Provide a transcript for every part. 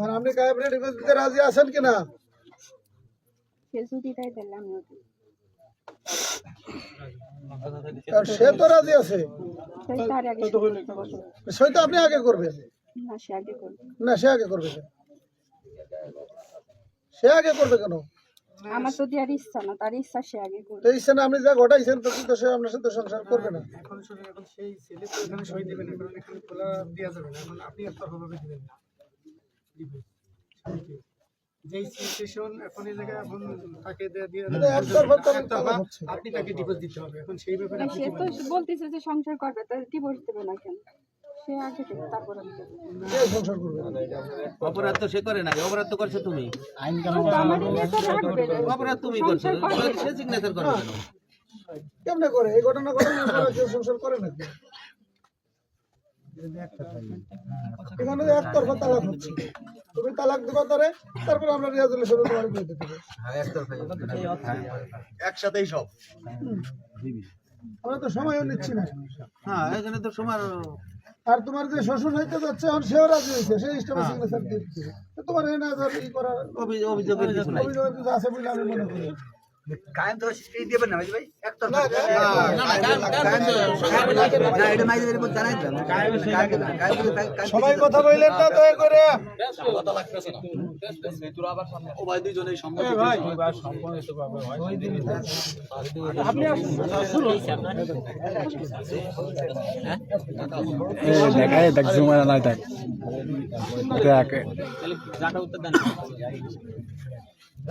আর আপনি কায়েমরে ডিভোর্স দিতে রাজি আছেন কিনা? আর সে তো রাজি আছে, সে তো আপনি আগে করবেন না, সে আগে করবে কেন? সে আগে করবে কেন? আমার তো দেওয়ার ইচ্ছা না, তার ইচ্ছা সে আগে করবে। তো ইচ্ছা না, আপনি যা ঘটাইছেন তো সে আপনার সাথে সংসার করবে না। এখন শুনুন, এখন সেই ছেলে তো এখানে সই দিবে না, কারণ এখানে খোলা দেওয়া যাবে না। এখন আপনি একতরফাভাবে দিবেন না যেই সিচুয়েশন এখন এই জায়গায় এখন তাকে আপনি তাকে ডিভোর্স দিতে হবে। এখন সেই ব্যাপারে সে তো বলতেছে যে সংসার করবে, তার ডিভোর্স দেবে না কেন? সে আগে দেবে, তারপর আমি দেবো। সংসার করবে। অপরাধ তো সে করে না, অপরাধ তো করছে তুমি। আইন কানুন অপরাধ তুমি করছো, সে সিগনেচার করবে কেন? কেমনে করে এই ঘটনা ঘটনা কেউ সংসার করে নাকি? এখানে একতরফা তালাক হচ্ছে, তুমি তালাক দিবা তারে, তারপর আমরা রেজুলেশন তোমার করে দিতে হবে। একসাথেই সব। আমরা তো সময়ও নিচ্ছি না। হ্যাঁ, এখানে তো সময়। আর তোমার যে শ্বশুর হইতে যাচ্ছে, আর সেও রাজি হয়েছে, সেই স্টেপে সিগনেচার দিয়ে দিচ্ছে। তোমার এই না ই করার অভিযোগের কিছু নাই। অভিযোগ কিছু আছে বলে আমি মনে করি। কায়েম তো এই দিবেন না ভাই, একটা না, সবাই কথা বললেন না দয়া করে।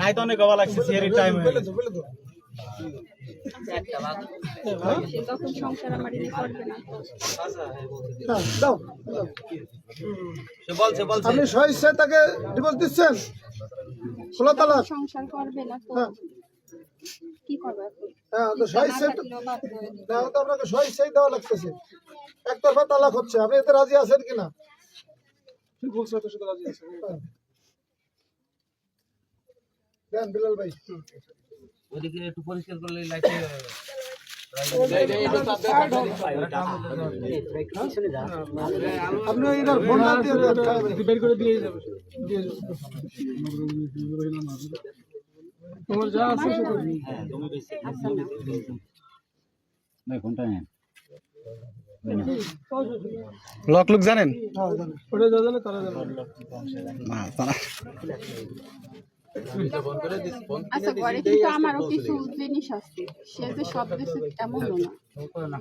রাইত অনেক গবা লাগছে, সিয়ারের টাইম হয়ে গেছে। তখন সংসার আমার ইয়ে করবে না। দাও, আপনি স্বইচ্ছায় তাকে ডিভোর্স দিচ্ছেন, খোলা তালাক। সংসার করবে না তো কি করবে এখন? হ্যাঁ, তো স্বইচ্ছায় তো আপনাকে স্বইচ্ছায় দেওয়া লাগতেছে। একতরফা তালাক হচ্ছে, আপনি এতে রাজি আছেন কিনা? ঠিক বলছো, তো শুধু রাজি আছেন। দেন বিলাল ভাই, ওদিকে একটু পরিষ্কার করলে লাইটে আপনি এটার ফোনটা দিয়ে বের করে দিয়ে যাবে। তোমার যা আছে সেটা লক লুক জানেন? ওটা যা জানে তারা জানে। আচ্ছা, ঘরে কিন্তু আমারও কিছু জিনিস আছে, সে যে সব কিছু এমন না।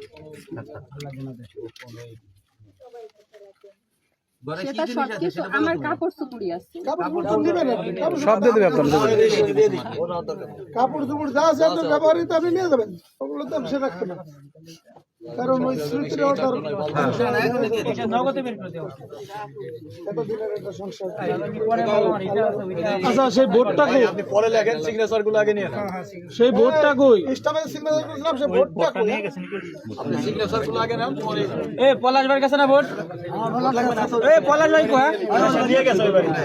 সেটা সব কিছু আমার কাপড় চুপড়ি আছে। সব দিয়ে দেবে আপনার। কাপড় চোপড় যা আছে আপনার ব্যবহারিত আপনি নিয়ে যাবেন, ওগুলো তো সে রাখবে না। কারণ ওই স্মৃতির অর্ডার আচ্ছা, সেই বোর্ডটা কই? আপনি পরে লেখেন, সিগনেচার গুলো আগে নিয়ে নেন। সেই বোর্ডটা কই? স্টাফে সিগনেচার করলাম, সেই বোর্ডটা কই? আপনি সিগনেচার গুলো আগে নেন, পরে এই পলাশ ভাইয়ের কাছে না বোর্ড? আমার লাগবে না। এই পলাশ ভাই কই? দিয়ে গেছে ওই বাড়িতে।